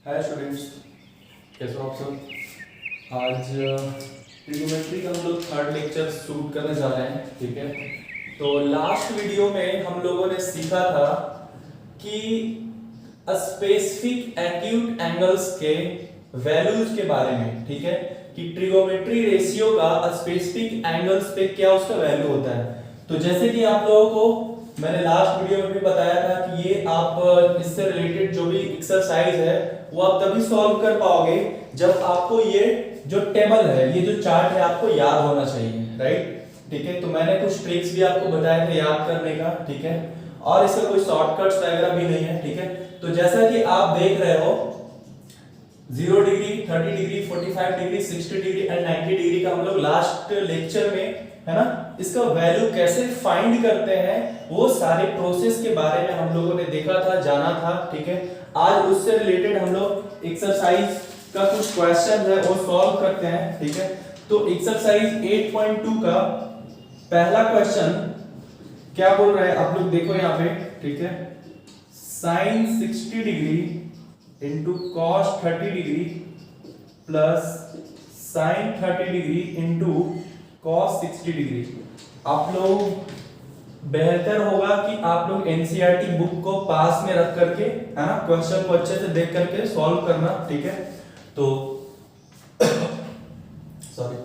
Hi students, कैसे हो आप सब। आज ट्रिग्नोमेट्री का हम लोग थर्ड लेक्चर शूट करने जा रहे हैं। ठीक है, तो लास्ट वीडियो में हम लोगों ने सीखा था कि स्पेसिफिक एक्यूट एंगल्स के वैल्यूज के बारे में। ठीक है, कि ट्रिग्नोमेट्री रेशियो का स्पेसिफिक एंगल्स पे क्या उसका वैल्यू होता है। तो जैसे कि आप लोगों को मैंने लास्ट वीडियो में भी बताया था कि ये आप इससे रिलेटेड जो भी एक्सरसाइज है वो आप तभी सॉल्व कर पाओगे जब आपको ये जो टेबल है, ये जो चार्ट है, आपको याद होना चाहिए। राइट, ठीक है। तो मैंने कुछ ट्रिक्स भी आपको बताए थे याद करने का। ठीक है, और इसका कोई शॉर्टकट्स वगैरह भी नहीं है। ठीक है, तो जैसा कि आप देख रहे हो 0 degree, 30 degree, 45 degree, 60 degree and 90 degree का हम लोग लास्ट लेक्चर में, है ना, इसका वैल्यू कैसे फाइंड करते हैं वो सारे प्रोसेस के बारे में हम लोगों ने देखा था, जाना था। ठीक है, आज उससे रिलेटेड हम लोग एक्सरसाइज का कुछ क्वेश्चन है वो सॉल्व करते हैं। ठीक है, तो एक्सरसाइज 8.2 का पहला क्वेश्चन क्या बोल रहा है आप लोग देखो यहाँ पे। ठीक है, sine 60 degree into cos 30 degree plus sine 30 degree into cos 60 degree. आप लोग बेहतर होगा कि आप लोग एनसीईआरटी बुक को पास में रख करके, है ना, क्वेश्चन को अच्छे से देख करके सॉल्व करना। ठीक है, तो सॉरी,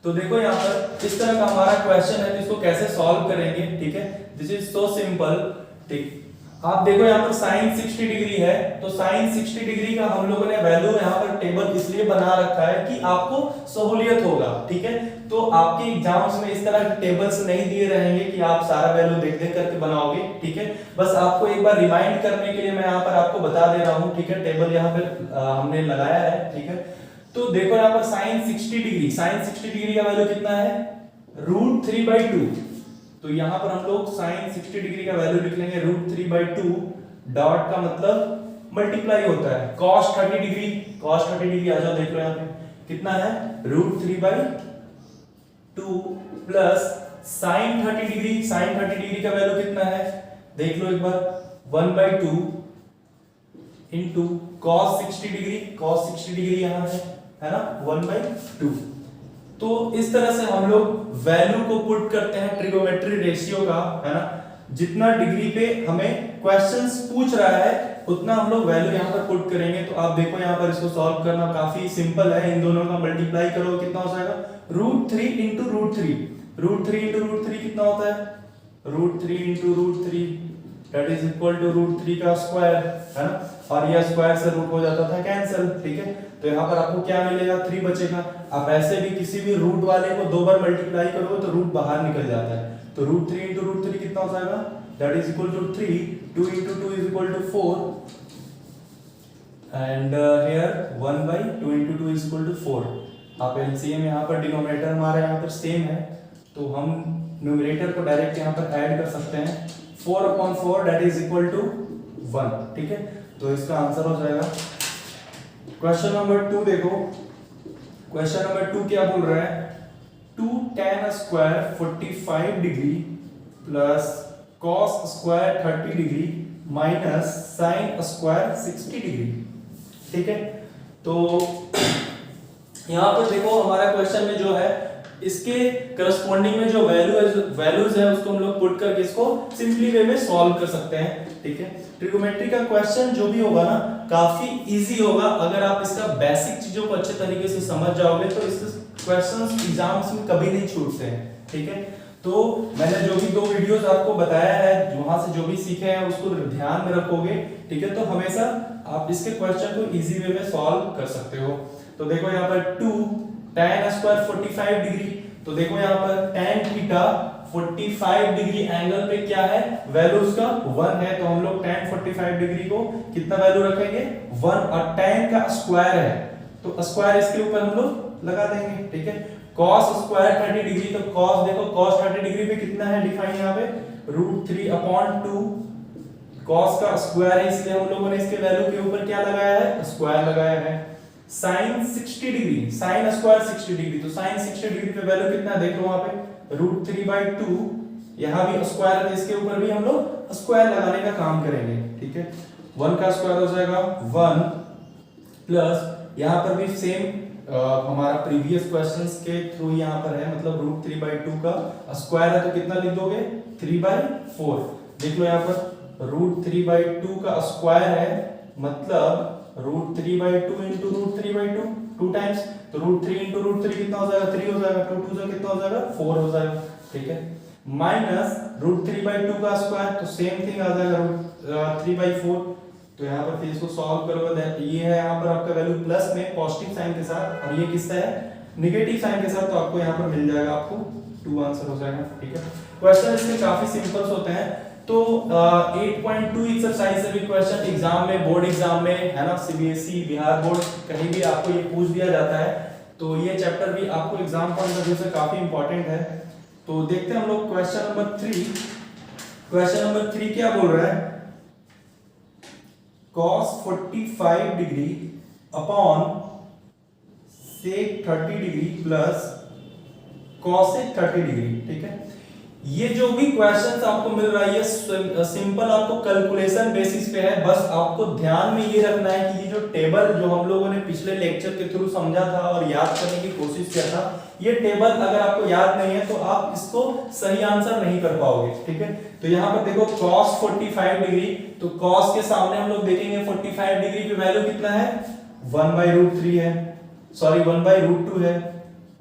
तो देखो यहाँ पर इस तरह का हमारा क्वेश्चन है, तो इसको कैसे सॉल्व करेंगे। ठीक है, दिस इज सो सिंपल। ठीक, आप देखो यहाँ पर साइन 60 डिग्री है, तो साइन 60 डिग्री का हम लोगों ने वैल्यू यहाँ पर टेबल इसलिए बना रखा है कि आपको सहूलियत होगा। ठीक है, तो आपके एग्जाम्स में इस तरह के टेबल्स नहीं दिए रहेंगे कि आप सारा वैल्यू देख देख करके बनाओगे। ठीक है, बस आपको एक बार रिमाइंड करने के लिए मैं यहाँ पर आपको बता दे रहा हूँ। ठीक है, टेबल यहाँ पर हमने लगाया है। ठीक है, तो देखो यहाँ पर साइन 60 डिग्री, साइन 60 डिग्री का वैल्यू कितना है, √3/2। तो यहां पर हम लोग sin 60 डिग्री का वैल्यू लिख लेंगे √3/2। डॉट का मतलब मल्टीप्लाई होता है cos 30 डिग्री, cos 30 डिग्री आ जाओ, देख लो यहां पे कितना है √3/2 plus sin 30 degree, sin 30 degree का वैल्यू कितना है देख लो एक बार 1/2 into cos 60 degree, cos 60 degree यहां है ना 1/2। तो इस तरह से हम लोग वैल्यू को पुट करते हैं ट्रिग्नोमेट्री रेशियो का, है ना। जितना डिग्री पे हमें क्वेश्चंस पूछ रहा है उतना हम लोग वैल्यू यहाँ पर पुट करेंगे। तो आप देखो यहाँ पर इसको सॉल्व करना काफी सिंपल है। इन दोनों का मल्टीप्लाई करो कितना हो जाएगा, √3 इंटू √3, √3 इंटू √3 कितना होता है, √3 into √3 that is equal to √3 का स्क्वायर, है ना, और यह स्क्वायर से रूट हो जाता था कैंसिल। ठीक है, तो यहाँ पर आपको क्या मिलेगा, 3 बचेगा। आप ऐसे भी किसी भी रूट वाले को 2 बार मल्टीप्लाई करोगे तो रूट बाहर निकल जाता है। तो √3 इंटू √3 कितना हो जाएगा, that is equal to 3, 2 into 2 is equal to 4 and here 1/2 into 2 is equal to 4। आप एलसीएम यहाँ पर डिनोमिनेटर हमारा यहाँ पर सेम है, तो हम न्यूमरेटर को डायरेक्ट यहाँ पर ऐड कर सकते हैं। 4/4 दैट इज इक्वल टू 1। ठीक है, तो इसका आंसर हो जाएगा। क्वेश्चन नंबर 2 देखो, क्वेश्चन नंबर 2 क्या बोल रहा है, 2 tan square 45 degree plus cos square 30 degree minus sin square 60 degree. ठीक है, तो यहां पर देखो हमारा क्वेश्चन में जो है इसके करस्पॉन्डिंग में जो वैल्यूज है उसको हम लोग पुट करके इसको सिंपली वे में सॉल्व कर सकते हैं। ठीक है, ट्रिग्नोमेट्री का क्वेश्चन जो भी होगा ना काफी इजी होगा अगर आप इसका बेसिक चीजों को अच्छे तरीके से समझ जाओगे तो इस क्वेश्चंस एग्जाम्स में कभी नहीं छूटते हैं। ठीक है, तो मैंने जो भी 2 वीडियोस आपको बताया है, वहां से जो भी सीखे हैं उसको ध्यान में रखोगे। ठीक है, तो हमेशा आप इसके क्वेश्चन को इजी वे में सॉल्व कर सकते हो। तो देखो यहाँ पर 2 tan स्क्वायर 45 डिग्री, तो देखो यहाँ पर tan थीटा 45 डिग्री एंगल पे क्या है, वैल्यू उसका 1 है, तो हम लोग tan 45 डिग्री को कितना वैल्यू रखेंगे 1, और tan का स्क्वायर है तो स्क्वायर इसके ऊपर हम लोग लगा देंगे। ठीक है, cos स्क्वायर 30 डिग्री, तो cos देखो cos 30 डिग्री पे कितना है डिफाइन यहाँ पे √3/2, cos का स्क्वायर है इसलिए हम लोगों ने इसके वैल्यू के ऊपर क्या लगाया है, स्क्वायर लगाया है। sin 60 degree, sin square 60 degree, तो sin 60 डिग्री पे वैल्यू कितना है देख लो वहां पे √3/2, यहां भी स्क्वायर है इसके ऊपर भी हम लोग स्क्वायर लगाने का काम करेंगे। ठीक है, 1 का स्क्वायर हो जाएगा 1 प्लस यहाँ पर भी सेम हमारा प्रीवियस क्वेश्चंस के थ्रू यहाँ पर है, मतलब √3/2 का स्क्वायर है तो कितना लिख दोगे 3/4। देख लो यहाँ पर √3/2 का स्क्वायर है, मतलब √3/2 इंटू √3/2 2 टाइम्स, तो √3 इंटू √3 कितना हो जाएगा 3 हो जाएगा, 2 2 से कितना हो जाएगा 4 हो जाएगा, ठीक है। माइनस √3/2 का स्क्वायर, तो सेम थिंग आ जाएगा 3/4। तो यहाँ पर फिर इसको सॉल्व करोगे, ये है यहाँ पर आपका वैल्यू प्लस में पॉजिटिव साइन के साथ, और ये किसका है नेगेटिव साइन के साथ, तो आपको यहाँ पर मिल जाएगा आपको 2 आंसर हो जाएगा, ठीक है। क्वेश्चन इसके काफी सिंपल्स होते हैं। तो 8.2 एक्सरसाइज से भी क्वेश्चन एग्जाम में, बोर्ड एग्जाम में है ना, सीबीएसई बिहार बोर्ड कहीं भी आपको ये पूछ दिया जाता है, तो ये चैप्टर भी आपको एग्जाम पॉइंट ऑफ व्यू से काफी इंपॉर्टेंट है। तो देखते हैं हम लोग क्वेश्चन नंबर 3। क्वेश्चन नंबर 3 क्या बोल रहा है, cos 45 degree upon sec 30 degree plus cosec 30 degree, ठीक है। ये जो भी क्वेश्चंस आपको मिल रहा है ये सिंपल आपको कैलकुलेशन बेसिस पे है, बस आपको ध्यान में ये रखना है कि ये जो टेबल जो हम लोगों ने पिछले लेक्चर के थ्रू समझा था और याद करने की कोशिश किया था, ये टेबल अगर आपको याद नहीं है तो आप इसको सही आंसर नहीं कर पाओगे, ठीक है। तो यहाँ पर देखो cos 45 डिग्री, तो cos के सामने हम लोग देखेंगे 45 डिग्री की वैल्यू कितना है 1/√3 है, सॉरी 1/√2 है,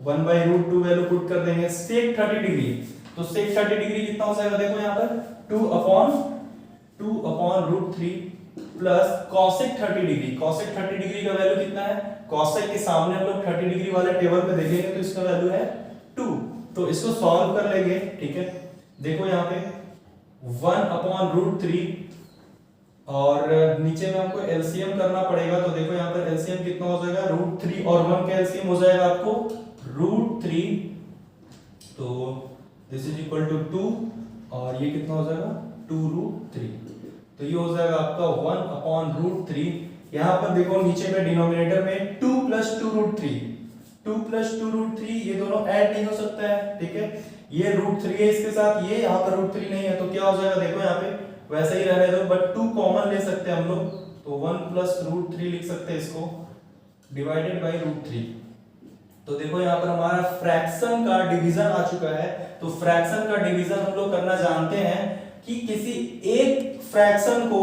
1/√2 वैल्यू पुट कर देंगे। sec 30 डिग्री, तो sec 30 डिग्री कितना हो जाएगा, देखो यहाँ पर 2/√3 plus cosec 30 degree, cosec 30 degree का वैल्यू कितना है, cosec के सामने हम लोग 30 डिग्री वाले टेबल में देखेंगे तो इसका वैल्यू है 2, तो इसको सॉल्व कर लेंगे, ठीक है। देखो यहाँ पे 1/√3 और नीचे में हमको एलसीएम करना पड़ेगा, तो देखो यहाँ पर एलसीएम कितना हो जाएगा √3 और 1 का एलसीएम हो जाएगा आपको √3, तो दिस इज इक्वल टू 2 और ये कितना हो जाएगा 2√3, तो ये हो जाएगा आपका 1/√3। यहाँ पर देखो नीचे में डिनोमिनेटर में 2 + 2√3, 2 + 2√3 ये दोनों ऐड नहीं हो सकता है, ठीक है। ये √3 है इसके साथ, ये यहाँ पर √3 नहीं है, तो क्या हो जाएगा देखो यहाँ पे वैसे ही रहने दो, बट 2 कॉमन ले सकते हैं हम लोग, तो 1 + √3 लिख सकते हैं इसको डिवाइडेड बाय √3। तो देखो यहाँ पर हमारा फ्रैक्शन का डिवीजन आ चुका है, तो फ्रैक्शन का डिवीजन हम लोग करना जानते हैं कि किसी एक फ्रैक्शन को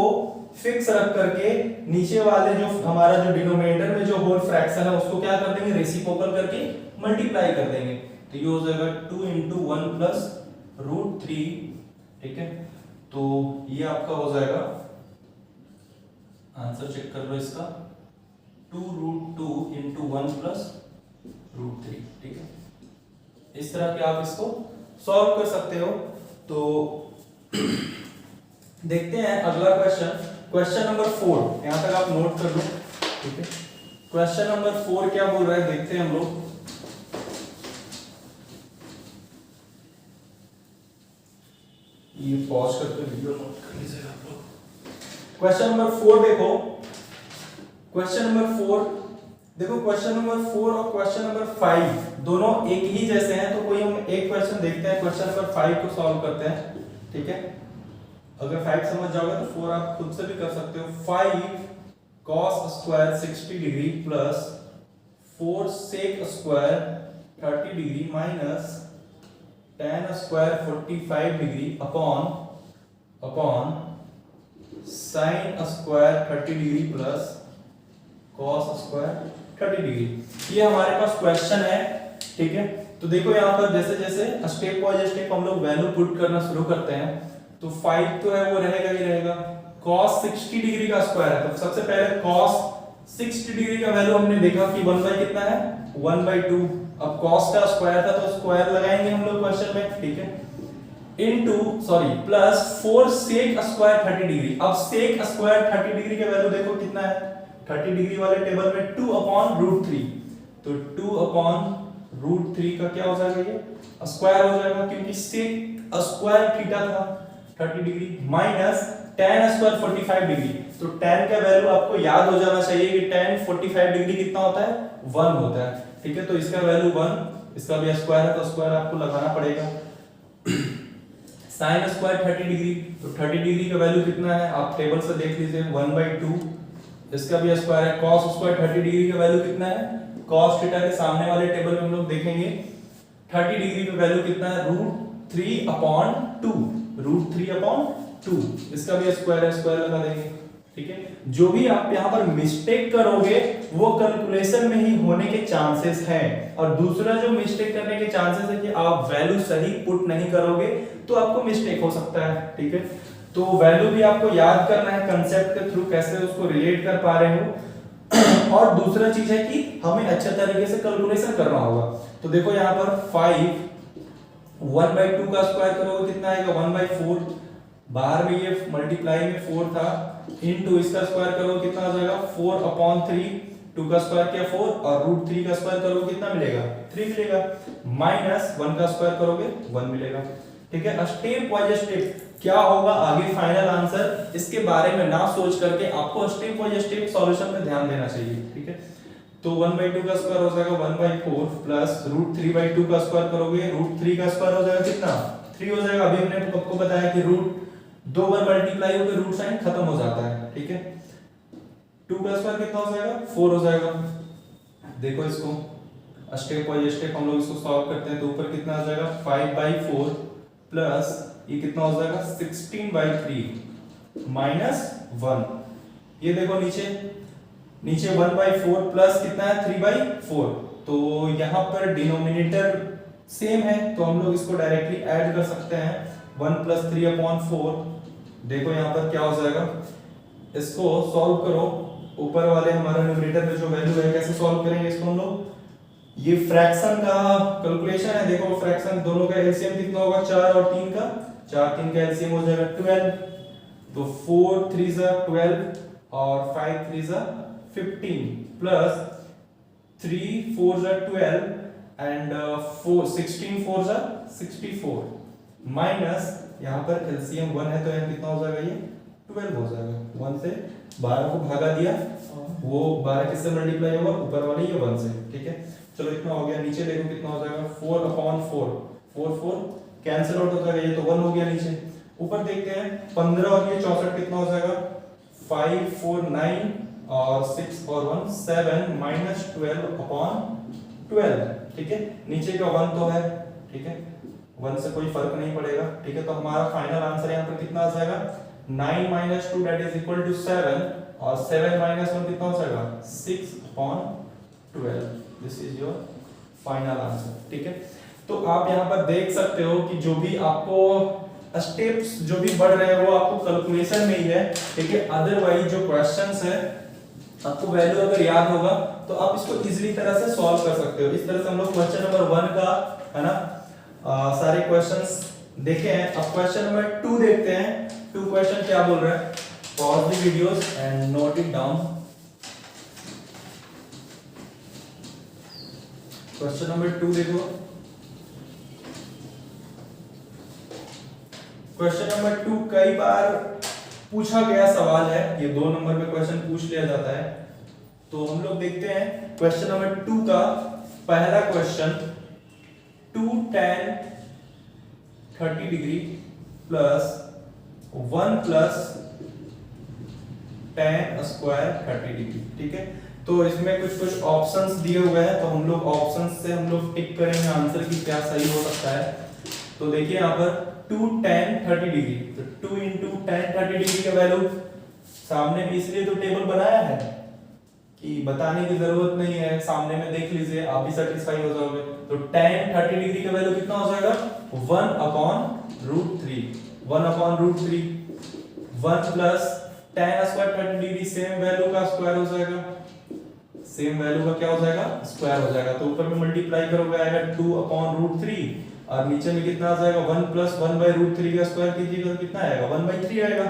फिक्स रख करके नीचे वाले जो हमारा जो डिनोमिनेटर में जो होल फ्रैक्शन है उसको क्या कर देंगे रेसिप्रोकल करके मल्टीप्लाई कर देंगे, तो ये हो जाएगा 2 × 1 + √3, ठीक है। तो ये आपका हो जाएगा आंसर, चेक कर लो इसका 2√2 × 1 + √3, ठीक है। इस तरह के आप इसको सॉल्व कर सकते हो। तो देखते हैं अगला क्वेश्चन, क्वेश्चन नंबर 4, यहां तक आप नोट कर लो, ठीक है। क्वेश्चन नंबर 4 क्या बोल रहा है देखते हैं हम लोग। ये पॉज करके वीडियो नोट कर लीजिएगा आप लोग। क्वेश्चन नंबर 4 देखो, क्वेश्चन नंबर 4 देखो, क्वेश्चन नंबर 4 और क्वेश्चन नंबर 5 दोनों एक ही जैसे हैं, तो कोई हम एक क्वेश्चन देखते हैं, क्वेश्चन नंबर 5 को सॉल्व करते हैं, ठीक है। अगर 5 समझ जाओगे तो 4 आप खुद से भी कर सकते हो। 5 cos square 60 degree plus 4 sec square 30 degree minus tan square 45 degree upon sin square 30 degree plus cos square 30 degree. ये हमारे पास क्वेश्चन है, ठीक है। तो देखो यहाँ पर जैसे जैसे स्टेप बाय स्टेप हम लोग वैल्यू पुट करना शुरू करते हैं, तो 5 तो है वो रहेगा ही रहेगा, cos 60 डिग्री का स्क्वायर है, तो सबसे पहले cos 60 डिग्री का वैल्यू हमने देखा कि 1 बाय कितना है 1/2, अब cos का स्क्वायर था तो स्क्वायर लगाएंगे हम लोग क्वेश्चन में, ठीक है, प्लस 4 sec स्क्वायर 30 डिग्री। अब sec स्क्वायर 30 डिग्री का वैल्यू देखो कितना है 30 डिग्री वाले टेबल में 2/√3, तो 2/√3 का क्या हो जाएगा ये स्क्वायर हो जाएगा, क्योंकि sec स्क्वायर थीटा था 30 degree minus tan square 45 degree, तो tan का वैल्यू आपको याद हो जाना चाहिए कि tan 45 डिग्री कितना होता है 1 होता है, ठीक है। तो इसका वैल्यू 1, इसका भी स्क्वायर है तो स्क्वायर आपको लगाना पड़ेगा। sin स्क्वायर 30 डिग्री, तो 30 डिग्री का वैल्यू कितना है आप टेबल से देख लीजिए 1/2, इसका भी स्क्वायर है। cos स्क्वायर 30 डिग्री का वैल्यू कितना है, cos थीटा के सामने वाले टेबल में हम लोग देखेंगे 30 डिग्री का वैल्यू कितना है, √3/2, √3/2। इसका भी स्क्वायर है, स्क्वायर लगा देंगे। ठीक है, जो भी आप यहाँ पर मिस्टेक करोगे वो कैलकुलेशन में ही होने के चांसेस हैं, और दूसरा जो मिस्टेक करने के चांसेस है कि आप वैल्यू सही पुट नहीं करोगे तो आपको मिस्टेक हो सकता है। ठीक है, तो वैल्यू भी आपको याद करना है, कंसेप्ट के थ्रू कैसे उसको रिलेट कर पा रहे हो। और दूसरा चीज है कि हमें अच्छे तरीके से कैलकुलेशन करना होगा। तो देखो यहाँ पर 5 1/2 का स्क्वायर करोगे कितना आएगा, 1/4। बाहर में ये मल्टीप्लाई में 4 था, इनटू इसका स्क्वायर करोगे कितना आ जाएगा, 4/3। 2 का स्क्वायर किया 4, और √3 का स्क्वायर करोगे कितना मिलेगा, 3 मिलेगा। माइनस 1 का स्क्वायर करोगे 1 मिलेगा। ठीक है, स्टेप बाय स्टेप क्या होगा आगे फाइनल आंसर, इसके बारे में ना सोच करके आपको स्टेप बाय स्टेप सॉल्यूशन पे ध्यान देना चाहिए। ठीक है, तो 1/2 का स्क्वायर हो जाएगा 1/4 प्लस √3/2 का स्क्वायर करोगे, √3 का स्क्वायर हो जाएगा कितना, 3 हो जाएगा। अभी हमने आपको बताया कि रूट 2 बार मल्टीप्लाई होकर रूट साइन खत्म हो जाता है। ठीक है, 2 का स्क्वायर कितना हो जाएगा, 4 हो जाएगा। देखो इसको स्टेप बाय स्टेप हम लोग इसको सॉल्व करते हैं, तो ऊपर कितना आ जाएगा 5/4 प्लस ये कितना हो जाएगा 16/3 माइनस 1। ये देखो नीचे 1/4 प्लस कितना है 3/4, तो यहाँ पर डिनोमिनेटर सेम है तो हम लोग इसको डायरेक्टली ऐड कर सकते हैं। 1 + 3/4, देखो यहाँ पर क्या हो जाएगा, इसको सॉल्व करो। ऊपर वाले हमारा न्यूमरेटर में जो वैल्यू है कैसे सॉल्व करेंगे इसको हम लोग, ये फ्रैक्शन का कैलकुलेशन है। देखो फ्रैक्शन दोनों का एलसीएम कितना होगा, 4 और 3 का, 4 3 का एलसीएम हो जाएगा 12। तो 4 3 12 और 5 3 15 प्लस 3 4 12 एंड 4 16 4 64 माइनस यहाँ पर एलसीएम 1 है तो यहाँ कितना हो जाएगा, ये 12 हो जाएगा। 1 से 12 को भागा दिया, वो 12 किससे मल्टीप्लाई होगा, ऊपर वाले ये 1 से। ठीक है, चलो इतना हो गया। नीचे देखो कितना हो जाएगा 4/4, 4 4 कैंसिल आउट हो जाएगा, ये तो 1 हो गया नीचे। ऊपर देखते हैं 15 और ये 64 कितना हो जाएगा, 5 4 9 और 6 और 1 7 माइनस 12/12। ठीक है, नीचे का 1 तो है। ठीक है, 1 से कोई फर्क नहीं पड़ेगा। ठीक है, तो हमारा फाइनल आंसर यहाँ पर कितना आ जाएगा, 9 - 2 दैट इज इक्वल टू 7, और 7 - 1 कितना हो जाएगा 6/12। This is your final answer. ठीक है, तो आप यहाँ पर देख सकते हो कि जो भी आपको स्टेप्स जो भी बढ़ रहे हैं वो आपको कैलकुलेशन में ही है। ठीक है, अदरवाइज जो क्वेश्चंस है आपको वैल्यू अगर याद होगा तो आप इसको इजीली तरह से सॉल्व कर सकते हो। इस तरह से हम लोग क्वेश्चन नंबर 1 का है ना सारे क्वेश्चंस देखे हैं। अब क्वेश्चन नंबर 2 देखते हैं। 2 क्वेश्चन क्या बोल रहा है, pause the videos and note it down. Question number 2 देखो, क्वेश्चन नंबर 2 कई बार पूछा गया सवाल है, ये 2 नंबर पे क्वेश्चन पूछ लिया जाता है। तो हम लोग देखते हैं क्वेश्चन नंबर 2 का पहला question, 2 tan 30 degree plus 1 plus tan square 30 degree. ठीक है, तो इसमें कुछ ऑप्शंस दिए हुए हैं, तो हम लोग ऑप्शंस से हम लोग टिक करेंगे आंसर की क्या सही हो सकता है। तो देखिए यहाँ पर 2 tan 30 डिग्री, तो 2 × tan 30 डिग्री का वैल्यू सामने भी इसलिए तो टेबल बनाया है कि बताने की जरूरत नहीं है, सामने में देख लीजिए आप भी सेटिस्फाई हो जाओगे। तो tan 30 डिग्री का वैल्यू कितना हो जाएगा 1/√3, 1/√3। 1 plus tan square 30 degree same value का स्क्वायर हो जाएगा, सेम वैल्यू का क्या हो जाएगा स्क्वायर हो जाएगा। तो ऊपर में मल्टीप्लाई करोगे आएगा 2/√3 और नीचे में कितना आ जाएगा 1 + 1/√3 का स्क्वायर कीजिएगा तो कितना आएगा 1/3 आएगा।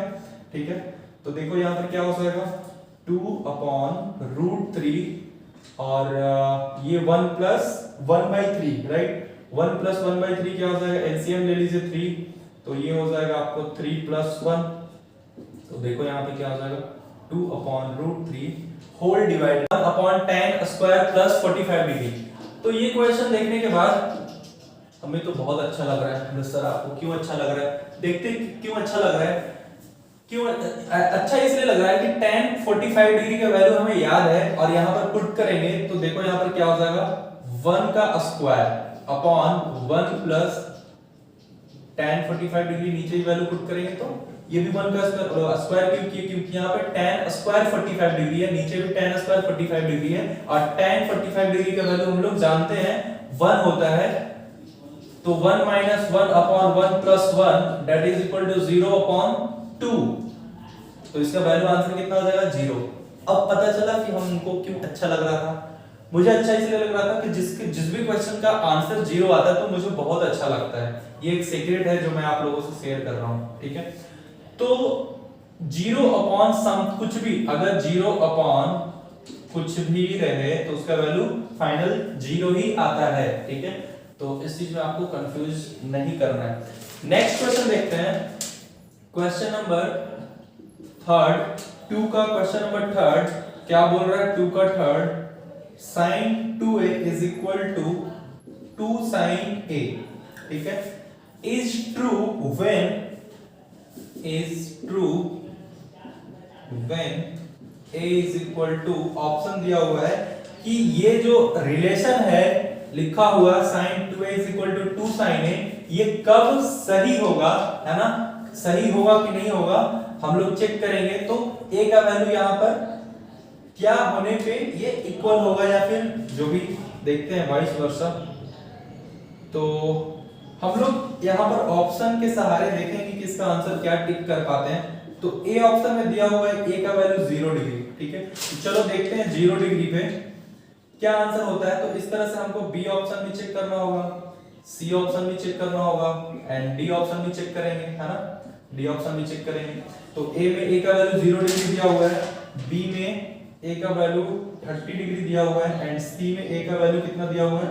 ठीक है, तो देखो यहाँ पर क्या हो जाएगा 2/√3 और ये 1 + 1/3 राइट। 1 + 1/3 क्या हो जाएगा, एलसीएम ले लीजिए 3, तो ये हो जाएगा आपको 3 + 1। तो देखो यहाँ पे क्या हो जाएगा 2/√3 whole divide 1/tan square plus 45 degree. तो ये क्वेश्चन देखने के बाद हमें तो बहुत अच्छा लग रहा है। सर आपको क्यों अच्छा लग रहा है, देखते क्यों अच्छा लग रहा है। क्यों अच्छा इसलिए लग रहा है कि tan 45 डिग्री का वैल्यू हमें याद है और यहां पर पुट करेंगे तो देखो यहां पर क्या हो जाएगा 1 का square upon 1 plus tan 45 degree, नीचे ही वैल्यू पुट करेंगे तो ये भी 1 का स्क्वायर क्यों किया, क्योंकि यहाँ पे tan स्क्वायर 45 डिग्री है, नीचे भी tan स्क्वायर 45 डिग्री है और tan 45 डिग्री का वैल्यू हम लोग जानते हैं 1 होता है, तो 1 minus 1 upon 1 plus 1 that is equal to 0 upon 2, तो इसका वैल्यू आंसर कितना हो जाएगा 0। अब पता चला कि हमको क्यों अच्छा लग रहा था, मुझे अच्छा इसलिए लग रहा था कि जिस भी क्वेश्चन का आंसर 0 आता है तो मुझे बहुत अच्छा लगता है, ये एक सीक्रेट है जो मैं आप लोगों से शेयर कर रहा हूं, ठीक है। तो 0 अपॉन सम कुछ भी, अगर 0 अपॉन कुछ भी रहे तो उसका वैल्यू फाइनल 0 ही आता है, ठीक है। तो इस चीज में आपको कंफ्यूज नहीं करना है। नेक्स्ट क्वेश्चन देखते हैं, क्वेश्चन नंबर 3, 2 का क्वेश्चन नंबर 3 क्या बोल रहा है, 2 का 3 sin 2a is equal to 2 sin a, ठीक है, is true when a is equal to, option दिया हुआ है कि ये जो रिलेशन है लिखा हुआ sin 2a is equal to 2 sin a, ये कब सही होगा, है ना, सही होगा कि नहीं होगा हम लोग चेक करेंगे। तो a का वैल्यू यहाँ पर क्या होने पे ये इक्वल होगा या फिर जो भी देखते हैं वाइस वर्सा, तो हम लोग यहाँ पर ऑप्शन के सहारे देखेंगे कि इसका आंसर क्या टिक कर पाते हैं। तो ए ऑप्शन में दिया हुआ है a का वैल्यू 0 डिग्री, ठीक है, तो चलो देखते हैं 0 डिग्री पे क्या आंसर होता है। तो इस तरह से हमको बी ऑप्शन भी चेक करना होगा, सी ऑप्शन भी चेक करना होगा एंड डी ऑप्शन भी चेक करेंगे, है ना, डी ऑप्शन भी चेक करेंगे। तो ए में a का वैल्यू 0 डिग्री दिया हुआ है, बी में a का वैल्यू 30 डिग्री दिया हुआ है एंड c में a का वैल्यू कितना दिया हुआ है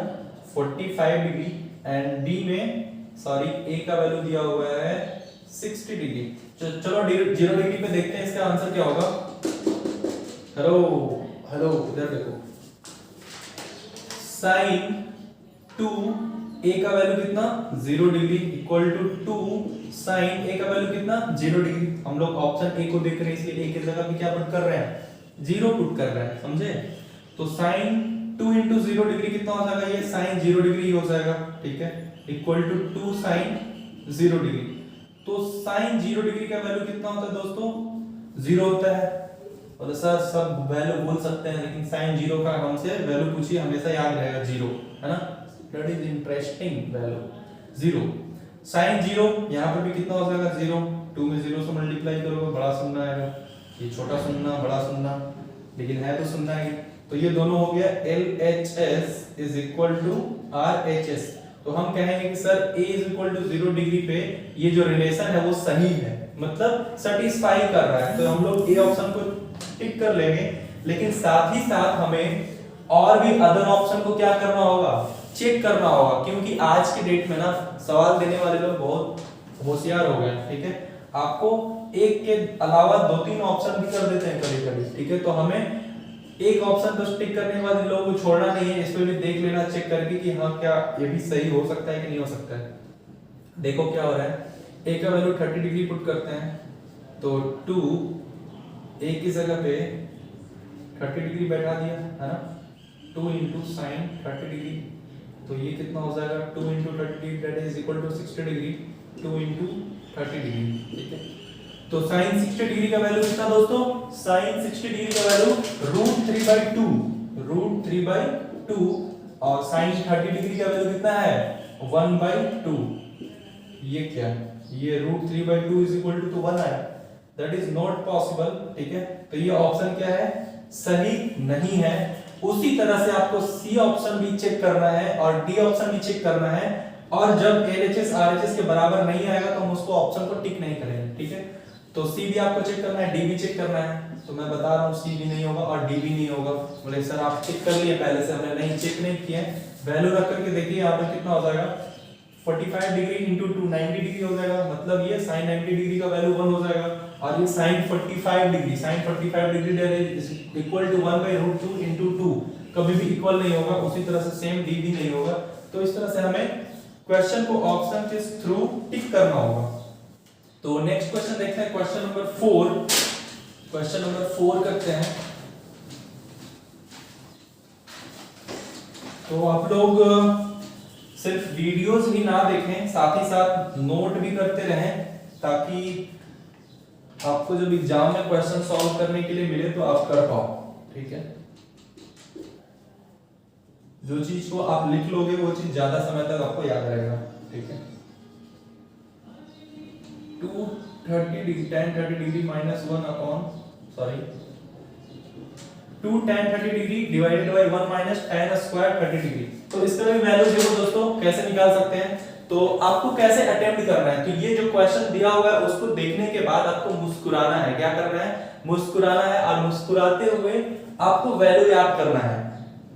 45 डिग्री एंड d में सॉरी a का वैल्यू दिया हुआ है 60 डिग्री। चलो 0 डिग्री पे देखते हैं इसका आंसर क्या होगा। हेलो हेलो इधर देखो, sin 2 a का वैल्यू कितना 0 degree equal to 2 sin a का वैल्यू कितना 0 डिग्री। हम लोग ऑप्शन ए को देख रहे हैं इसलिए a की जगह पे क्या पुट कर रहे हैं 0 पुट कर रहे हैं, समझे। तो sin 2 into 0 डिग्री कितना हो जाएगा, ये sin 0 डिग्री हो जाएगा, ठीक है, इक्वल टू 2 sin 0 डिग्री। तो sin 0 डिग्री का वैल्यू कितना होता है दोस्तों 0 होता है। और सर सब वैल्यू बोल सकते हैं लेकिन sin 0 का हमसे वैल्यू पूछिए हमेशा याद रहेगा 0, है ना, that is interesting value 0। sin 0 यहाँ पर भी कितना हो जाएगा 0, 2 में 0 से मल्टीप्लाई करोगे बड़ा शून्य आएगा, ये छोटा शून्य बड़ा शून्य लेकिन है तो शून्य ही, तो ये दोनों हो गया LHS is equal to RHS। तो हम कहेंगे कि sir A is equal to 0 degree पे ये जो रिलेशन है वो सही है, मतलब सेटिस्फाई कर रहा है, तो हम लोग A ऑप्शन को टिक कर लेंगे। लेकिन साथ ही साथ हमें और भी अदर ऑप्शन को क्या करना होगा चेक करना होगा, क्योंकि आज के डेट में ना सवाल देने वाले लोग बहुत होशियार हो गए, ठीक है, आपको एक के अलावा 2-3 ऑप्शन भी कर देते हैं कभी-कभी, ठीक है। तो हमें एक ऑप्शन तो टिक करने के बाद लोगों को छोड़ना नहीं है, इस पे भी देख लेना चेक करके कि हाँ क्या ये भी सही हो सकता है कि नहीं हो सकता है। देखो क्या हो रहा है, a का वैल्यू 30 डिग्री पुट करते हैं तो 2 a की जगह पे 30 डिग्री बैठा दिया, है ना, 2 into sin 30 डिग्री, तो ये कितना हो जाएगा 2 into 30 that is equal to 60 degree, 2 into 30 degree, ठीक है। तो sin 60 डिग्री का वैल्यू कितना दोस्तों, sin 60 डिग्री का वैल्यू √3/2 और sin 30 डिग्री का वैल्यू कितना है 1/2। ये क्या, ये √3/2 इज इक्वल टू 1 है, दैट इज नॉट पॉसिबल, ठीक है। तो ये ऑप्शन क्या है सही नहीं है। उसी तरह से आपको सी ऑप्शन भी चेक करना है और डी ऑप्शन भी चेक करना है, और जब LHS RHS के बराबर नहीं आएगा तो हम उसको ऑप्शन को टिक नहीं करेंगे, ठीक है। तो सी भी आपको चेक करना है, डी भी चेक करना है, तो मैं बता रहा हूँ सी भी नहीं होगा और डी भी नहीं होगा। बोले सर आप चेक कर लिए पहले से, हमने नहीं चेक नहीं किया, वैल्यू रख करके देखिए यहाँ पर कितना हो जाएगा 45 डिग्री इंटू 2 90 डिग्री हो जाएगा, मतलब ये sin 90 डिग्री का वैल्यू 1 हो जाएगा, और ये sin 45 degree is equal to 1/√2 into 2 कभी भी इक्वल नहीं होगा। उसी तरह से सेम डी भी नहीं होगा। तो इस तरह से हमें क्वेश्चन को ऑप्शन के थ्रू टिक करना होगा। तो नेक्स्ट क्वेश्चन देखते हैं, क्वेश्चन नंबर 4। क्वेश्चन नंबर 4 करते हैं। तो आप लोग सिर्फ वीडियोस ही ना देखें, साथ ही साथ नोट भी करते रहें, ताकि आपको जब एग्जाम में क्वेश्चन सॉल्व करने के लिए मिले तो आप कर पाओ। ठीक है, जो चीज को आप लिख लोगे वो चीज ज्यादा समय तक आपको याद रहेगा। ठीक है, 230 degree tan 30 degree minus 1 upon 2 tan 30 degree divided by 1 minus tan square 30 degree. तो इस तरह की वैल्यू देखो दोस्तों कैसे निकाल सकते हैं। तो आपको कैसे अटेम्प्ट करना है, तो ये जो क्वेश्चन दिया हुआ है उसको देखने के बाद आपको मुस्कुराना है। क्या करना है, मुस्कुराना है, और मुस्कुराते हुए आपको वैल्यू याद करना है।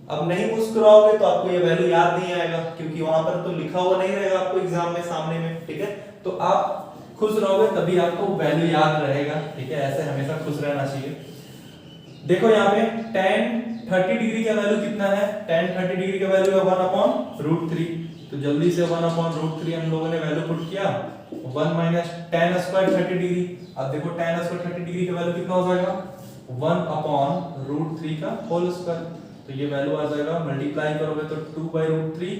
अब नहीं मुस्कुराओगे तो आपको ये वैल्यू याद नहीं आएगा, क्योंकि वहां पर तो लिखा हुआ नहीं रहेगा आपको एग्जाम में सामने में। ठीक है, तो आप खुश रहोगे तभी आपको वैल्यू याद रहेगा। ठीक है, ऐसे हमेशा खुश रहना चाहिए। देखो यहाँ पे tan 30 डिग्री का वैल्यू कितना है, tan 30 डिग्री का वैल्यू है 1/√3। तो जल्दी से 1/√3 हम लोगों ने वैल्यू पुट किया, 1 माइनस tan स्क्वायर 30 डिग्री। अब देखो tan स्क्वायर 30 डिग्री का वैल्यू कितना हो जाएगा, 1/√3 का होल स्क्वायर। तो ये वैल्यू आ जाएगा, मल्टीप्लाई करोगे तो 2/√3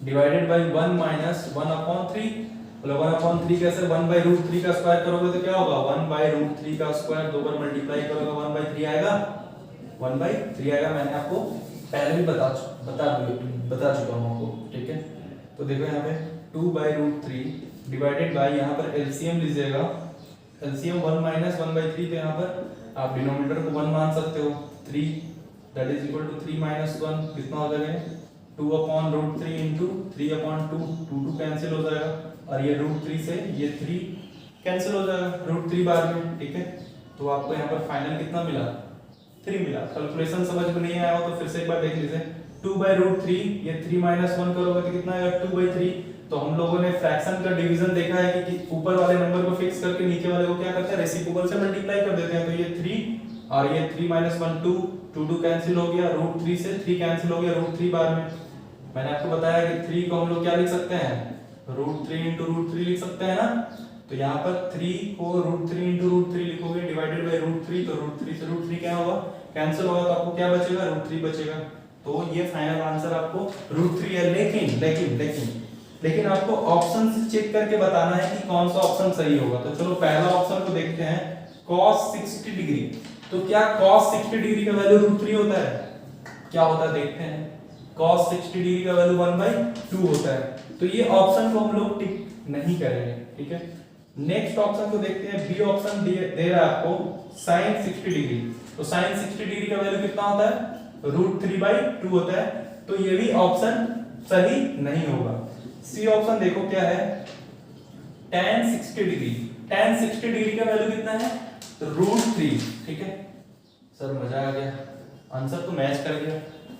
डिवाइडेड बाय 1 माइनस 1/3। मतलब 1/3 कैसे, 1/√3 का स्क्वायर करोगे तो क्या होगा, 1/√3 का स्क्वायर, दो बार मल्टीप्लाई करोगे 1/3 आएगा, 1/3 आएगा। मैंने आपको पहले भी बता चुका हूं आपको। ठीक है, तो देखो यहाँ पे 2/√3 डिवाइडेड बाय, यहाँ पर एलसीएम लीजिएगा, एलसीएम 1 माइनस 1/3। तो यहाँ पर आप डिनोमिनेटर को 1 मान सकते हो, 3 that is equal to 3 minus 1 कितना हो जाएगा, 2/√3 इंटू 3/2, 2 कैंसिल हो जाएगा, और ये √3 से ये 3 कैंसिल हो जाएगा √3 बार में। ठीक है, तो आपको यहाँ पर फाइनल कितना मिला, 3 मिला। कैलकुलेशन समझ में नहीं आया हो तो फिर से एक बार देख लीजिए, 2/√3 ये 3 माइनस 1 करोगे तो कितना आएगा, 2/3। तो हम लोगों ने फ्रैक्शन का डिवीजन देखा है कि ऊपर वाले नंबर को फिक्स करके नीचे वाले को क्या करते हैं, रेसिप्रोकल से मल्टीप्लाई कर देते हैं। तो ये 3 और ये 3 माइनस 1 2 कैंसिल हो गया, √3 से 3 कैंसिल हो गया √3 बार में। मैंने आपको बताया कि 3 को हम लोग क्या लिख सकते हैं, √3 इंटू √3 लिख सकते हैं ना। तो यहाँ पर 3 को √3 इंटू √3 लिखोगे डिवाइडेड बाय √3, तो √3 से √3 क्या होगा, कैंसिल होगा, तो आपको क्या बचेगा, √3 बचेगा। तो ये फाइनल आंसर आपको √3 है। लेकिन आपको ऑप्शन से चेक करके बताना है कि कौन सा ऑप्शन सही होगा। तो चलो पहला ऑप्शन को देखते हैं, cos 60 डिग्री। तो क्या cos 60 डिग्री का वैल्यू √3 होता है, क्या होता है देखते हैं। cos 60 डिग्री का वैल्यू 1/2 होता है। तो ये ऑप्शन को हम लोग टिक नहीं करेंगे। ठीक है, नेक्स्ट ऑप्शन को देखते हैं, बी ऑप्शन दे रहा है आपको sin 60 डिग्री। तो sin 60 डिग्री का वैल्यू कितना होता है, √3/2 होता है। तो ये भी ऑप्शन सही नहीं होगा। सी ऑप्शन देखो क्या है, tan 60 डिग्री। tan 60 डिग्री का वैल्यू कितना है, √3। ठीक है सर, मजा आ गया, आंसर तो मैच कर गया,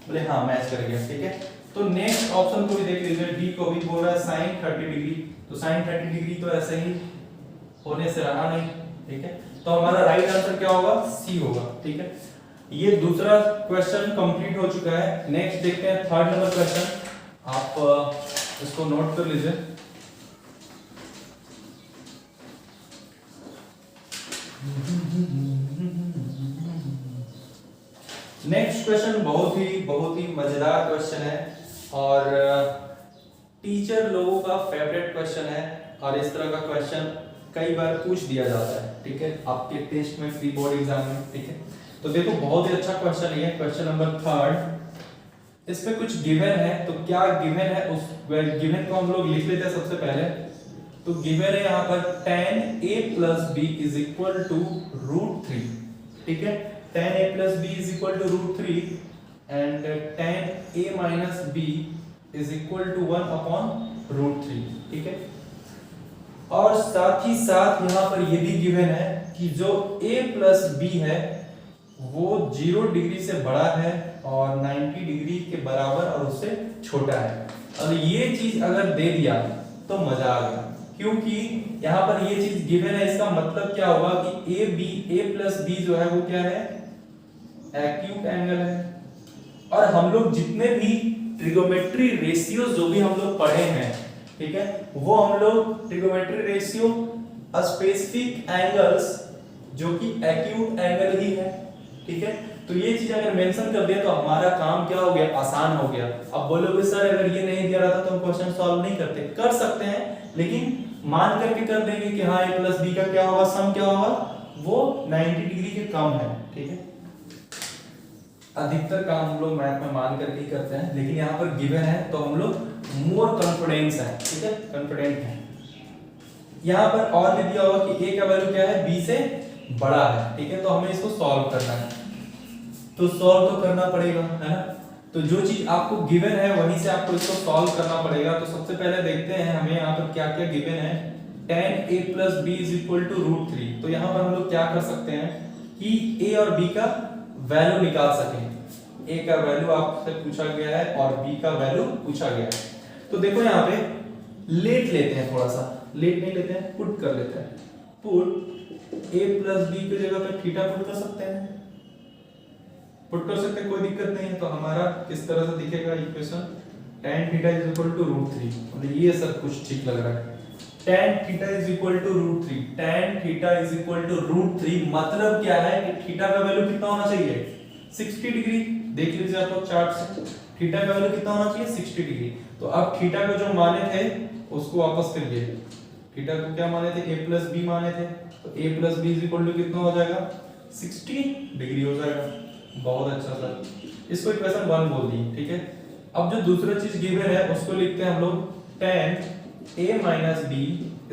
बोले हाँ मैच कर गया। ठीक है, तो नेक्स्ट ऑप्शन को भी देख लीजिए, डी को भी बोल रहा है sin 30 डिग्री। तो sin 30 डिग्री तो ऐसे ही होने से रहा नहीं। ठीक है, तो हमारा राइट आंसर क्या होगा, सी होगा। ठीक है, ये दूसरा क्वेश्चन कंप्लीट हो चुका है। नेक्स्ट देखते हैं थर्ड नंबर क्वेश्चन, आप इसको नोट कर लीजिए। नेक्स्ट क्वेश्चन बहुत ही मजेदार क्वेश्चन है, और टीचर लोगों का फेवरेट क्वेश्चन है, और इस तरह का क्वेश्चन कई बार पूछ दिया जाता है। ठीक है, आपके टेस्ट में, प्री बोर्ड एग्जाम में। ठीक है, तो देखो बहुत ही अच्छा क्वेश्चन है, क्वेश्चन नंबर 3। इस पे कुछ गिवन है, तो क्या गिवन है उस गिवन को हम लोग लिख लेते हैं सबसे पहले। तो गिवन है यहाँ पर tan a plus b is equal to √3। ठीक है, tan a plus b is equal to √3 and tan a minus b is equal to 1/√3। ठीक है, और साथ ही साथ यहाँ पर ये भी गिवन है कि जो a plus b है वो 0 डिग्री से बड़ा है और 90 डिग्री के बराबर और उससे छोटा है। और ये चीज अगर दे दिया तो मजा आ गया, क्योंकि यहाँ पर ये चीज गिवन है। इसका मतलब क्या होगा कि a plus b जो है वो क्या है, एक्यूट एंगल है। और हम लोग जितने भी ट्रिगोमेट्री रेशियोज जो भी हम लोग पढ़े हैं ठीक है, वो हम लोग ट्रिगोनोमेट्री रेशियो स्पेसिफिक एंगल्स जो कि एक्यूट एंगल ही है, ठीक है। तो ये चीज अगर मेंशन कर दिया तो हमारा काम क्या हो गया, आसान हो गया। अब बोलोगे सर अगर ये नहीं दिया रहता तो हम क्वेश्चन सॉल्व नहीं करते, कर सकते हैं, लेकिन मान करके कर देंगे कि हाँ a प्लस बी का क्या होगा, सम क्या होगा, वो 90 डिग्री के कम है, ठीक है। अधिकतर काम हम लोग मैथ में मान करके ही करते हैं, लेकिन यहाँ पर गिवन है तो हम लोग मोर कॉन्फिडेंस है, ठीक है, कॉन्फिडेंट है। यहाँ पर और भी दिया होगा कि a का वैल्यू क्या है, b से बड़ा है, ठीक है। तो हमें इसको सॉल्व करना है, तो सॉल्व तो करना पड़ेगा, है ना। तो जो चीज आपको गिवन है वहीं से आपको इसको सॉल्व करना पड़ेगा। तो सबसे पहले देखते हैं हमें यहाँ पर क्या क्या गिवन है। tan a plus b is equal to √3। तो यहाँ पर हम लोग क्या कर सकते हैं कि a और b का वैल्यू निकाल सकें। a का वैल्यू आपसे पूछा गया है और b का वैल्यू पूछा गया है। तो देखो यहाँ पे लेट लेते हैं, थोड़ा सा लेट नहीं लेते हैं, पुट कर लेते हैं। पुट a plus b की जगह पे थीटा पुट कर सकते हैं, पुट कर सकते हैं, कोई दिक्कत नहीं है। तो हमारा किस तरह से दिखेगा equation, tan theta is equal to √3। मतलब ये सब कुछ ठीक लग रहा है। tan theta is equal to √3, tan theta is equal to √3 मतलब क्या है कि थीटा का वैल्यू कितना होना चाहिए, 60 डिग्री। देख लीजिए आप लोग चार्ट से, थीटा का वैल्यू कितना होना चाहिए, 60 डिग्री। तो अब थीटा को जो माने थे उसको वापस करिए। थीटा को क्या माने थे, a प्लस b माने थे। तो a plus b is equal to कितना हो जाएगा, 60 डिग्री हो जाएगा। बहुत अच्छा सर, इसको इक्वेशन 1 बोल दी, ठीक है। अब जो दूसरा चीज गिवन है उसको लिखते हैं हम लोग tan a minus b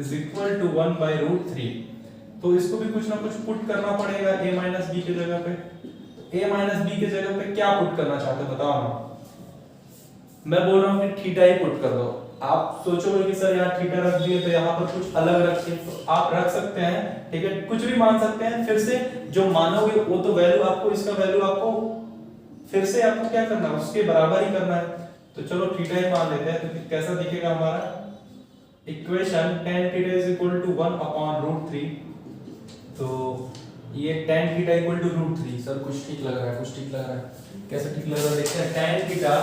is equal to 1 by √3। तो इसको भी कुछ ना कुछ पुट करना पड़ेगा a minus b की जगह पे। a minus b की जगह पे क्या पुट करना चाहते हो बताओ ना। मैं बोल रहा हूँ कि थीटा ही पुट कर दो। आप सोचोगे कि सर यहाँ थीटा रख दिए तो यहाँ पर कुछ अलग रखिए, तो आप रख सकते हैं, ठीक है, कुछ भी मान सकते हैं। फिर से जो मानोगे वो तो वैल्यू आपको, इसका वैल्यू आपको फिर से आपको क्या करना है, उसके बराबर ही करना है। तो चलो थीटा ही मान लेते हैं। तो कैसा दिखेगा हमारा equation, tan theta is equal to 1 upon √3। तो ये tan theta equal to √3। Sir कुछ ठीक लग रहा है, कुछ ठीक लग रहा है, कैसे ठीक लग रहा है देखते हैं। tan theta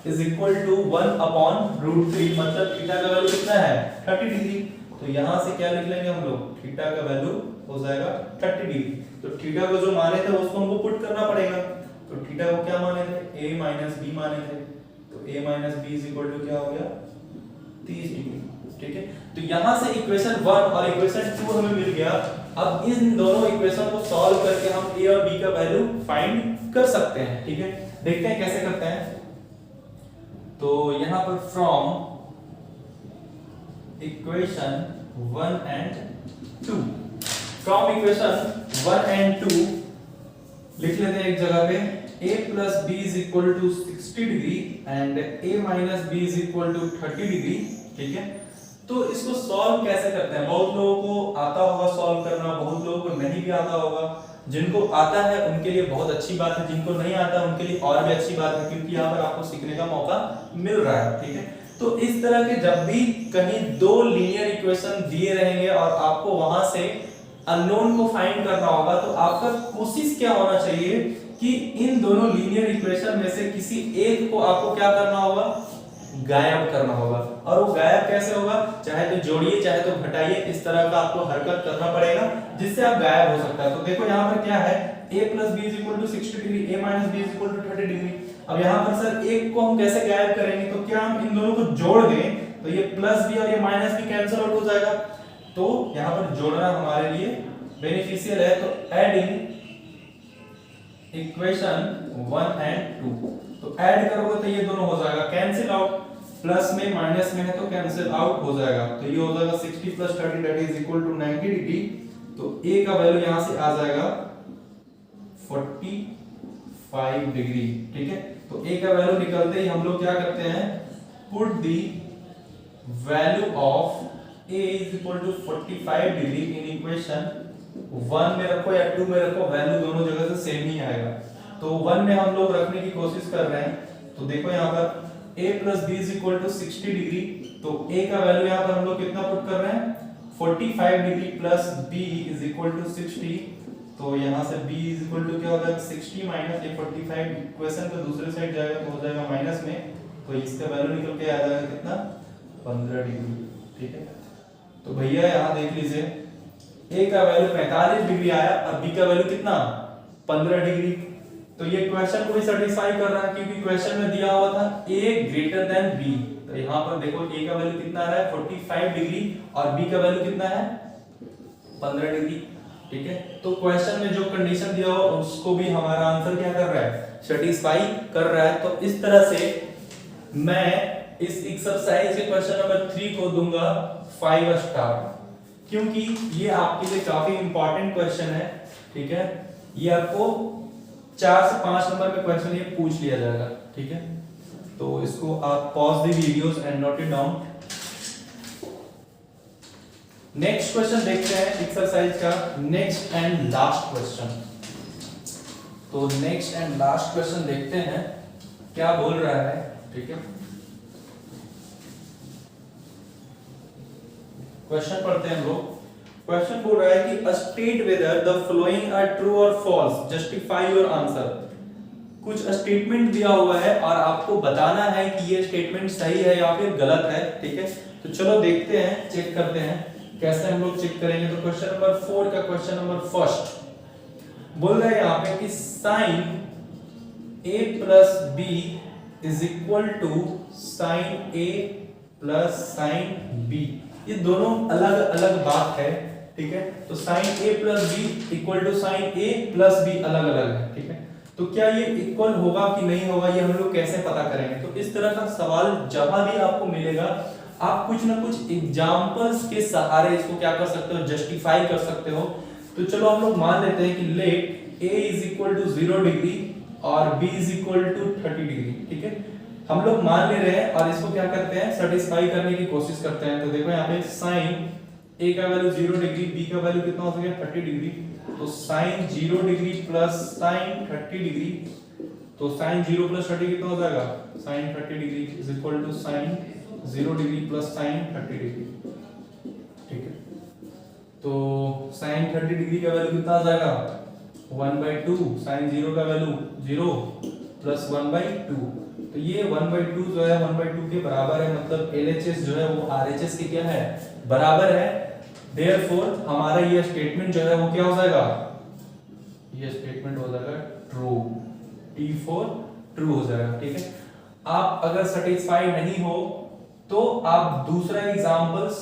is equal to 1 upon √3 मतलब थीटा का वैल्यू कितना है, 30 डिग्री। तो यहां से क्या लिख लेंगे हम लोग, थीटा का वैल्यू हो जाएगा 30 डिग्री। तो थीटा को जो माने थे उसको हमको पुट करना पड़ेगा। तो थीटा को क्या माने थे, a माइनस b माने थे। तो a minus b is equal to क्या हो गया, 30 डिग्री, ठीक है। तो यहां से इक्वेशन 1 और इक्वेशन 2 हमें मिल गया। अब इन दोनों इक्वेशन को सॉल्व करके हम a और b का वैल्यू फाइंड कर सकते हैं, ठीक है। देखते हैं कैसे करते हैं। तो यहां पर from equation 1 and 2, from equation 1 and 2 लिख लेते हैं एक जगह पे a plus b is equal to 60 degree and a minus b is equal to 30 degree, ठीक है। तो इसको सॉल्व कैसे करते हैं, बहुत लोगों को आता होगा सॉल्व करना, बहुत लोगों को नहीं भी आता होगा। जिनको आता है उनके लिए बहुत अच्छी बात है, जिनको नहीं आता उनके लिए और भी अच्छी बात है, क्योंकि यहाँ पर आपको सीखने का मौका मिल रहा है, ठीक है। तो इस तरह के जब भी कहीं दो लीनियर इक्वेशन दिए रहेंगे और आपको वहां से अननोन को फाइंड करना होगा, तो आपका कोशिश क्या होना चाहिए कि इन दोनों लीनियर इक्वेशन में से किसी एक को आपको क्या करना होगा, गायब करना होगा। और वो गायब कैसे होगा, चाहे तो जोड़िए चाहे तो घटाइए, इस तरह का आपको हरकत करना पड़ेगा जिससे आप गायब हो सकता है। तो देखो यहाँ पर क्या है, a plus b is equal to 60 degree, a minus b is equal to 30 degree. अब यहाँ पर सर एक को हम कैसे गायब करेंगे, तो क्या हम इन दोनों को जोड़ दें तो ये प्लस b और ये माइनस b कैंसिल आउट हो जाएगा। तो यहाँ पर जोड़ना हमारे लिए बेनिफिशियल है। तो एडिंग इक्वेशन 1 एंड 2, तो ऐड करोगे तो ये दोनों हो जाएगा कैंसिल आउट, प्लस में माइनस में है तो कैंसिल आउट हो जाएगा। तो ये हो जाएगा 60 plus 30 that is equal to 90 degree. तो a का वैल्यू यहां से आ जाएगा 45 डिग्री, ठीक है। तो a का वैल्यू निकलते ही हम लोग क्या करते हैं, put the value of a is equal to 45 degree in equation 1 में रखो या 2 में रखो, वैल्यू दोनों जगह से सेम ही आएगा। तो 1 में हम लोग रखने की कोशिश कर रहे हैं। तो देखो यहाँ पर a plus b is equal to 60 degree, तो a का वैल्यू यहाँ पर हम लोग कितना पुट कर रहे हैं, 45 degree plus b is equal to 60। तो यहाँ से b is equal to क्या हो जाएगा, 60 माइनस ये 45, इक्वेशन के दूसरे साइड जाएगा तो हो जाएगा माइनस में, तो इसका वैल्यू निकल के आ जाएगा कितना, 15 डिग्री, ठीक है। तो भैया यहाँ देख लीजिए, ए का वैल्यू 45 डिग्री आया और बी का वैल्यू कितना 15 डिग्री। तो ये क्वेश्चन को भी सेटिस्फाई कर रहा है क्योंकि क्वेश्चन में दिया हुआ था ए ग्रेटर देन बी। तो यहाँ पर देखो ए का वैल्यू कितना आ रहा है 45 डिग्री और बी का वैल्यू कितना है 15 डिग्री, ठीक है। तो क्वेश्चन में जो कंडीशन दिया हुआ उसको भी हमारा आंसर क्या कर रहा है, सेटिस्फाई कर रहा है। तो इस तरह से मैं इस एक्सरसाइज के क्वेश्चन नंबर 3 को दूंगा 5 स्टार, क्योंकि ये आपके लिए काफी इंपॉर्टेंट क्वेश्चन है, ठीक है। ये आपको 4 से 5 नंबर में क्वेश्चन ये पूछ लिया जाएगा, ठीक है। तो इसको आप pause the videos and note it down. Next question देखते हैं एक्सरसाइज का, नेक्स्ट एंड लास्ट क्वेश्चन। तो नेक्स्ट एंड लास्ट क्वेश्चन देखते हैं क्या बोल रहा है, ठीक है। क्वेश्चन पढ़ते हैं हम लोग। क्वेश्चन बोल रहा है कि state whether the following are true और फॉल्स, जस्टिफाई योर आंसर। कुछ स्टेटमेंट दिया हुआ है और आपको बताना है कि ये स्टेटमेंट सही है या फिर गलत है, ठीक है। तो चलो देखते हैं, चेक करते हैं कैसे हम लोग चेक करेंगे। तो क्वेश्चन नंबर 4 का क्वेश्चन नंबर फर्स्ट बोल रहा है यहाँ पे कि sine a plus B is equal to sine a plus sine b। ये दोनों अलग अलग बात है, ठीक है। तो sine a plus B equal to sine a plus B अलग अलग है, ठीक है। तो क्या ये इक्वल होगा कि नहीं होगा, ये हम लोग कैसे पता करेंगे। तो इस तरह का सवाल जहां भी आपको मिलेगा आप कुछ ना कुछ एग्जांपल्स के सहारे इसको क्या कर सकते हो, जस्टिफाई कर सकते हो। तो चलो हम लोग मान लेते हैं कि let a is equal to 0 degree और b is equal to 30 degree, ठीक है। हम लोग मान ले रहे हैं और इसको क्या करते हैं, सेटिस्फाई करने की कोशिश करते हैं। तो देखो यहाँ पे साइन a का वैल्यू 0 डिग्री, b का वैल्यू कितना हो गया 30 डिग्री। तो sine 0 degree plus sine 30 degree, तो साइन 0 प्लस 30 कितना हो जाएगा, sine 30 degree is equal to sine 0 degree plus sine 30 degree, ठीक है। तो साइन 30 डिग्री का वैल्यू कितना आ जाएगा 1/2, साइन 0 का वैल्यू 0 प्लस 1/2। तो ये 1/2 जो है 1/2 के बराबर है, मतलब LHS जो है वो RHS के क्या है, बराबर है। देयरफॉर हमारा ये स्टेटमेंट जो है वो क्या हो जाएगा, ये स्टेटमेंट हो जाएगा ट्रू, T4 ट्रू हो जाएगा, ठीक है। आप अगर सेटिस्फाई नहीं हो तो आप दूसरा एग्जांपल्स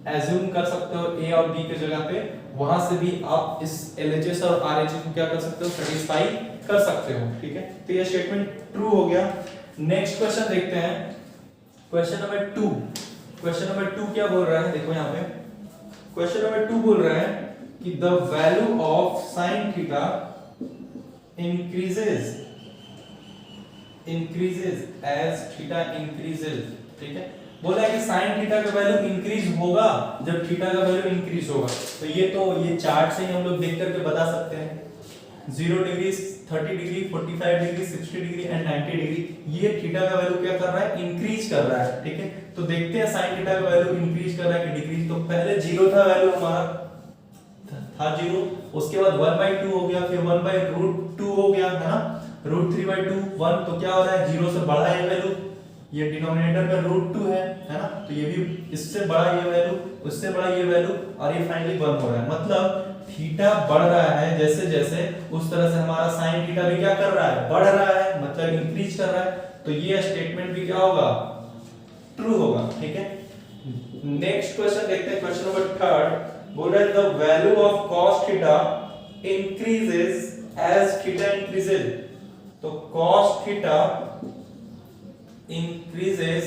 एज्यूम कर सकते हो A और B के जगह पे, वहां से भी आप इस LHS और RHS को क्या कर सकते हो, सेटिस्फाई कर सकते हो, ठीक है। तो ये स्टेटमेंट ट्रू हो गया। नेक्स्ट क्वेश्चन देखते हैं, क्वेश्चन नंबर 2। क्वेश्चन नंबर 2 क्या बोल रहा है, देखो यहाँ पे क्वेश्चन नंबर 2 बोल रहा है कि the value of sine theta increases as theta increases, ठीक है। बोला है कि साइन थीटा का वैल्यू इंक्रीज होगा जब थीटा का वैल्यू इंक्रीज होगा। तो ये चार्ट से ही हम लोग देख करके बता सकते हैं। 0 degree, 30 degree, 45 degree, 60 degree and 90 degree, ये थीटा का वैल्यू क्या कर रहा है, इंक्रीज कर रहा है, ठीक है। तो देखते हैं साइन थीटा का वैल्यू इंक्रीज कर रहा है कि डिक्रीज। तो पहले 0 था वैल्यू हमारा था 0, उसके बाद 1/2 हो गया, फिर 1/√2 हो गया, है ना, √3/2 1। तो क्या हो रहा है, 0 से बड़ा है वैल्यू, ये डिनोमिनेटर में √2 है ना। तो ये भी इससे बड़ा ये वैल्यू, उससे बड़ा ये वैल्यू, और ये फाइनली 1 हो रहा है। मतलब थीटा बढ़ रहा है जैसे जैसे, उस तरह से हमारा साइन थीटा भी क्या कर रहा है, बढ़ रहा है, मतलब इंक्रीज कर रहा है। तो ये स्टेटमेंट भी क्या होगा, ट्रू होगा, ठीक है। नेक्स्ट क्वेश्चन देखते हैं, क्वेश्चन नंबर 3 बोल रहा है the value of cos theta increases as theta increases. तो cos theta increases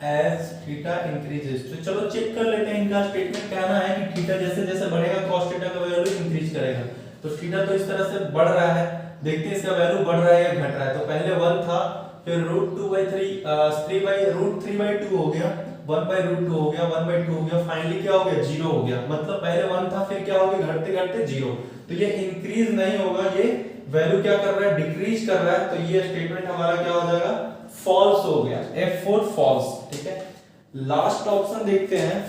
as theta increases. तो चलो चेक कर लेते हैं, इनका स्टेटमेंट कहना है कि थीटा जैसे जैसे बढ़ेगा cos थीटा का वैल्यू इंक्रीज करेगा। तो थीटा तो इस तरह से बढ़ रहा है, देखते हैं इसका वैल्यू बढ़ रहा है या घट रहा है। तो पहले 1 था, फिर √3/2 हो गया, 1/√2 हो गया, 1/2 हो गया, फाइनली क्या हो गया, 0 हो गया। मतलब पहले 1 था, फिर क्या हो गया, घटते घटते 0। तो ये इंक्रीज नहीं होगा, ये वैल्यू क्या कर रहा है, डिक्रीज कर रहा है। तो ये स्टेटमेंट हमारा क्या हो जाएगा, फॉल्स हो गया, F4 फॉल्स, ठीक है। लास्ट ऑप्शन देखते हैं,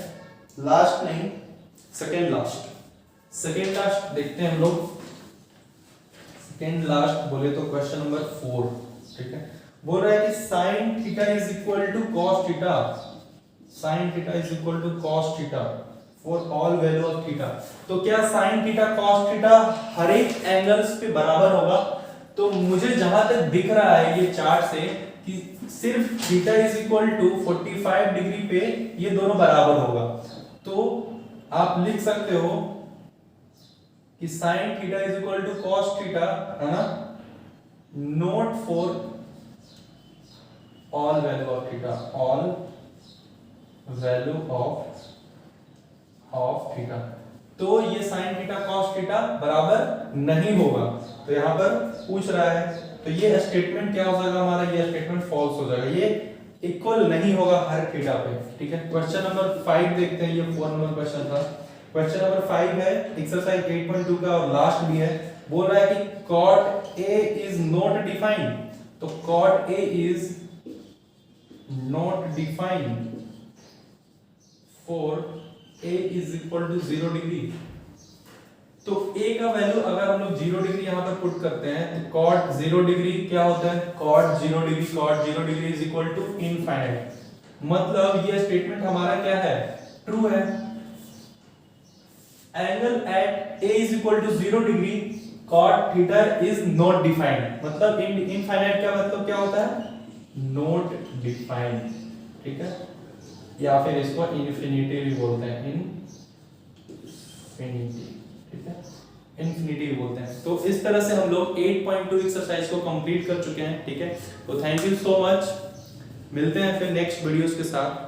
लास्ट नहीं सेकेंड लास्ट देखते हैं हम लोग। सेकेंड लास्ट बोले तो क्वेश्चन नंबर 4, ठीक है। बोल रहा है कि sign theta is equal to cos theta sin theta is equal to cos theta for all value of theta. तो क्या sin थीटा cos थीटा हर एक एंगल्स पे बराबर होगा? तो मुझे जहां तक दिख रहा है ये चार्ट से कि सिर्फ theta is equal to 45 degree पे ये दोनों बराबर होगा। तो आप लिख सकते हो कि sin theta is equal to cos theta, है ना, not for all value of theta, all value of theta. तो ये sin थीटा cos थीटा बराबर नहीं होगा। तो यहां पर पूछ रहा है, तो ये स्टेटमेंट क्या हो जाएगा हमारा? ये स्टेटमेंट फॉल्स हो जाएगा, ये इक्वल नहीं होगा हर थीटा पे। ठीक है, क्वेश्चन नंबर 5 देखते हैं। ये 4 नंबर क्वेश्चन था। क्वेश्चन नंबर 5 है एक्सरसाइज 8.2 का और लास्ट भी है। बोल रहा है कि cot A is not defined. तो cot A is not defined for A is equal to 0 degree. तो A का वैल्यू अगर हम लोग 0 डिग्री यहां पर पुट करते हैं तो cot 0 डिग्री क्या होता है? cot 0 degree is equal to infinite. मतलब ये स्टेटमेंट हमारा क्या है? ट्रू है। Angle at A is equal to 0 degree, cot theta is not defined. मतलब इनफाइनाइट का मतलब क्या होता है? Not defined. ठीक है, या फिर इसको इन्फिनिटी भी बोलते हैं, इनफिनिटी। ठीक है, इन्फिनिटी भी बोलते हैं। तो इस तरह से हम लोग 8.2 एक्सरसाइज को कंप्लीट कर चुके हैं। ठीक है, तो थैंक यू सो मच। मिलते हैं फिर नेक्स्ट वीडियोस के साथ।